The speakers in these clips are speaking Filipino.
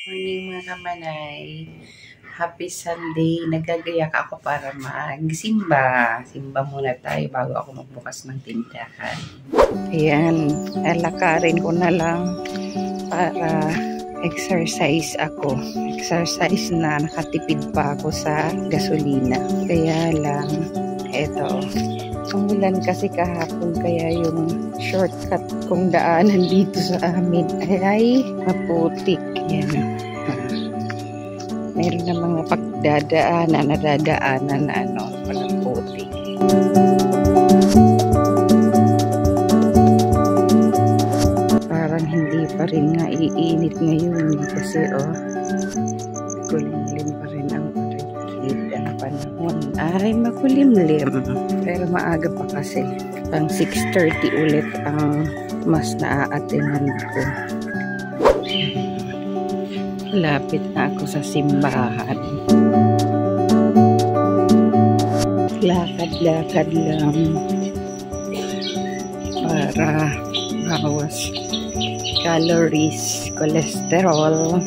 Morning mga kamanay. Happy Sunday. Nagagayak ako para magsimba. Simba muna tayo bago ako magbukas ng tindahan. Ayan. Alakarin ko na lang para exercise ako. Exercise na nakatipid pa ako sa gasolina. Kaya lang, eto. Umulan kasi kahapon kaya yung shortcut kong daanan dito sa amin ay maputik. Yan. Meron na mga pagdadaanan, nadadaanan na walang putik. Parang hindi pa rin nga iinit ngayon kasi kulimlim pa rin ang paligid. Ang panahon ay makulimlim. Pero maaga pa kasi. Pang 6:30 ulit ang mas naaatenan ko. Lapit na ako sa simbahan. Lakad-lakad lang para bawas calories, cholesterol.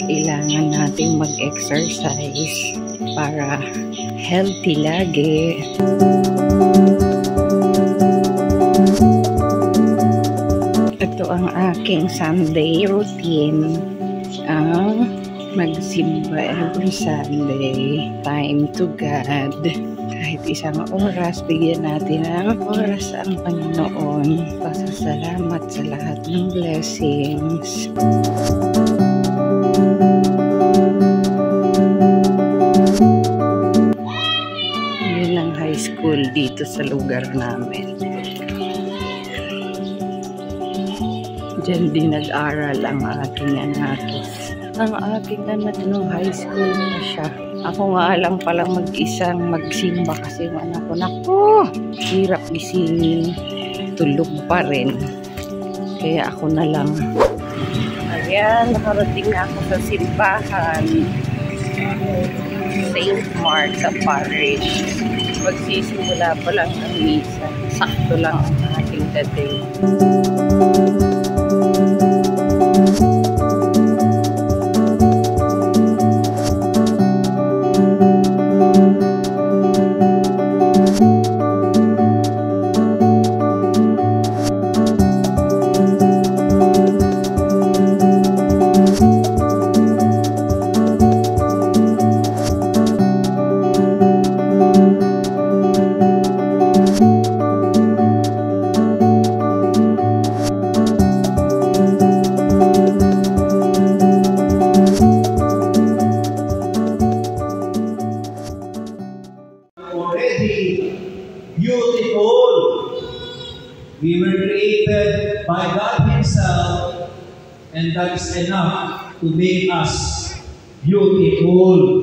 Kailangan nating mag-exercise para healthy lagi. Ito ang aking Sunday routine. Magsimba every Sunday. Time to God. Kahit isang oras, bigyan natin ng oras ang Panginoon. Pasasalamat sa lahat ng blessings. Yun ang high school dito sa lugar namin. Diyan din nag-aral ang aking anak. Ang aking anak nung high school na siya. Ako nga lang palang mag-isang magsimba kasi yung anak ko, naku, hirap gisingin. Tulog pa rin. Kaya ako na lang. Ayan, nakarating na ako sa simbahan. St. Martha Parish. Magsisimula pa lang ang misa. Sakto lang ang aking dating. Beautiful. We were created by God Himself, and that is enough to make us beautiful.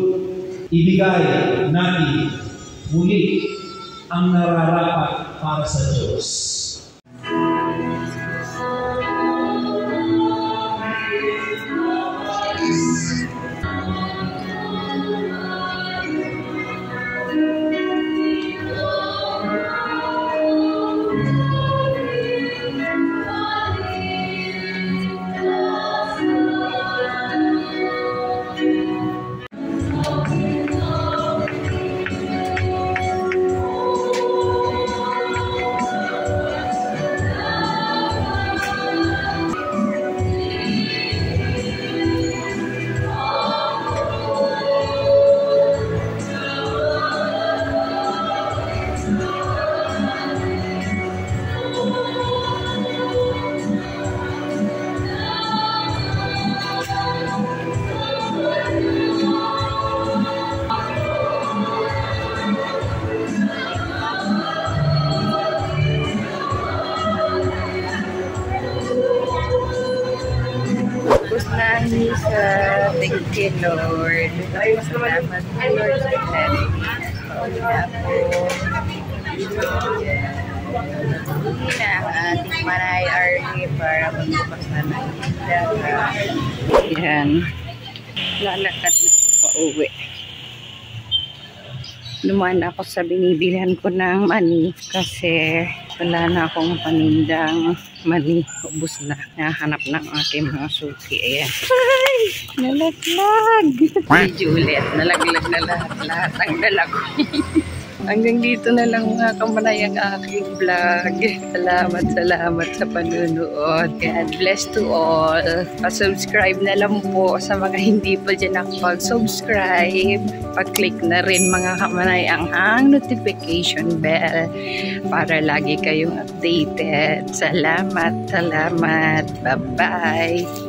Ibigay natin muli ang nararapat para sa Diyos. Thank you, Lord. Salamat po, Lord. Pauwi na po. Hindi na ang ating Manay RV para magbukas na ng tindahan. Yan. Lalakad na ako pa uwi. Lumaan ako sa binibilihan ko ng mani kasi wala na akong panindang mani. Ubus na. Nahanap ng aking mga suki. Ayan. Ay! Nalaglag! Si Juliet. Nalaglag na lahat ang dala ko. Hanggang dito na lang mga kamanay ang aking vlog. Salamat sa panunood. God bless to all. Pa-subscribe na lang po sa mga hindi pa dyan nakapag-subscribe. Pa-click na rin mga kamanay ang notification bell para lagi kayong updated. Salamat. Bye-bye.